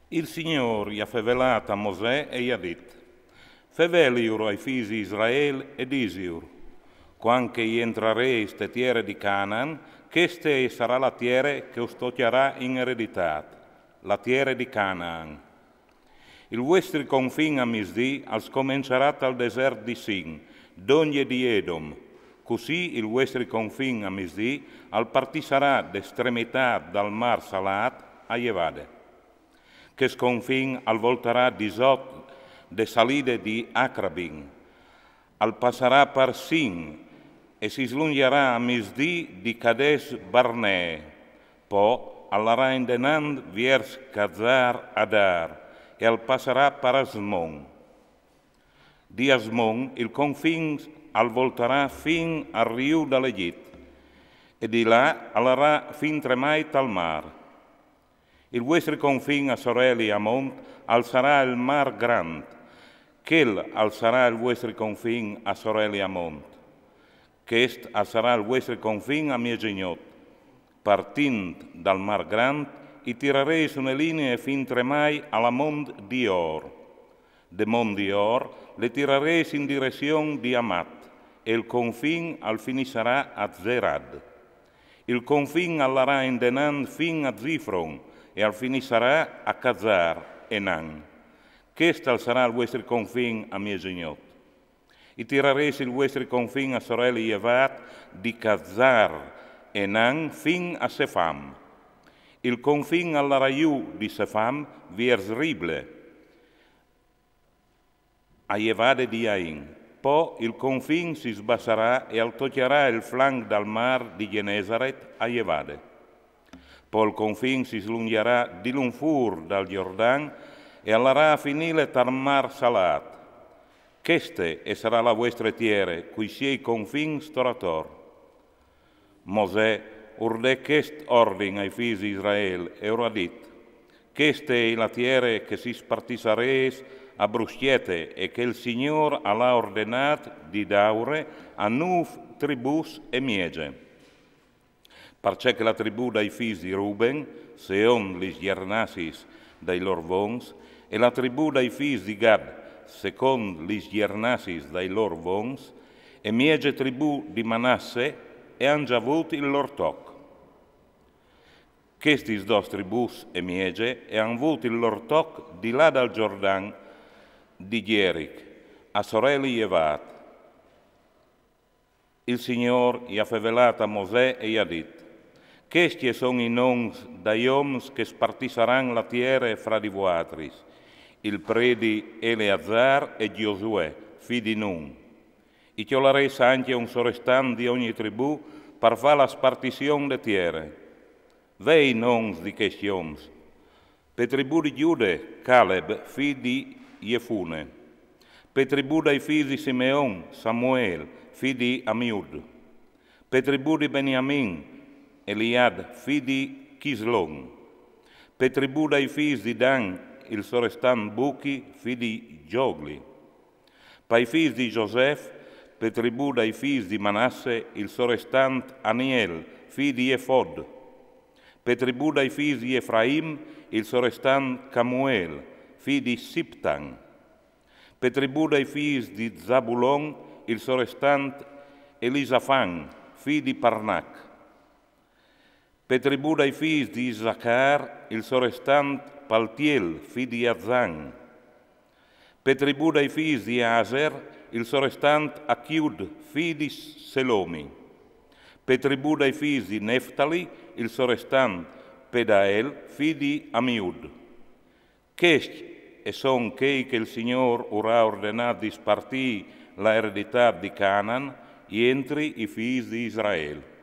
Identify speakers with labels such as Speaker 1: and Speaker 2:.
Speaker 1: Il Signore gli ha fevelato a Mosè e gli ha detto: feveliur ai figli di Israele e disiur, quando gli entrereste terra di Canaan, questa sarà la terra che us toccherà in eredità, la terra di Canaan. Il vostro confine a misdì als comincerà dal deserto di Sin, d'ogni di Edom, così il vostro confine a misdì al partisarà d'estremità dal mar Salat a Jevade, che sconfin al voltarà di sot de salide di Acrabin, al passerà per Sin e si slungherà a misdì di Cades Barnee, poi all'arà indenand vers Kazar Adar e al passerà per Asmon. Di Asmon il confin al voltarà fin al riu dall'Egitto e di là all'arà fin tremait al mar. Il vostro confine a sorelli a mont alzarà il mar grand, quel alzarà il vostro confine a sorelli a mont, qu'est alzarà il vostro confine a miegignot, partint dal mar grand, i tirareis una linea fin tremai alla mont di Or. De mont di Or le tirareis in direzione di Amat, e il confine al finisarà a Zerad. Il confine all'arà indenant fin a Zifron, e al finisarà a Kazar Enan. Questo sarà il vostro confine a miegignot. I tirareis il vostro confine a sorelle Jevat di Kazar Enan fin a Sefam. Il confine all'araiu di Sefam vers Rible, a Jevade di Ain. Poi il confine si sbasserà e altoccherà il flanco dal mar di Genesaret a Jevade. Poi il confine si slungherà di l'unfur dal Giordan e all'arà finire dal mar Salat. Queste sarà la vostra terra, cui sia confine storator. Mosè urde quest ordine ai figli di Israele e ora dit: questa è la terra che si spartisareis a bruschiette e che il Signore ha ordinato di dare a nuf tribus e miege. Perché che la tribù dei figli di Ruben, seon lis gernassis dei lor vons, e la tribù dei figli di Gad, secondo lis gernassis dei lor vons, e miege tribù di Manasse, e han già avuto il lor toc. Questi dos tribus e miege e han avuto il lor toc di là dal Giordan di Jeric, a sorelle Jevat. Il Signore gli ha fevelato a Mosè e gli ha detto: questi sono i nomi dai oms che spartisaranno la terra fra di voi, il predi Eleazar e Giosuè, figli di Nun. I chiolareis anche un sorestan di ogni tribù per fare la spartizione de terra. Vei noms di questi oms. Per tribù di Giude, Caleb, figlio di Jefune. Per tribù dei figli di Simeon, Samuel, figlio di Amiud. Per tribù di Beniamin, Eliad, figlio di Chislon. Per tribù dei figli di Dan, il sorestan Buchi, figlio di Giogli. Per i figli di Giosef, per tribù dei figli di Manasse, il sorestant Aniel, figlio di Efod. Per tribù dei figli di Efraim, il sorestant Camuel, figlio di Siptan. Per tribù dei figli di Zabulon, il sorestant Elisafan, figlio di Parnac. Per tribù dei figli di Issacar, il sorestant Paltiel, figlio di Azan. Per tribù dei figli di Aser, il sorestant Achiud, figlio di Selomi. Per tribù dei figli di Neftali, il sorestant Pedael, figlio di Amiud. Questi sono quei che il Signore ora ordinato di spartire la eredità di Canaan entri i figli di Israele.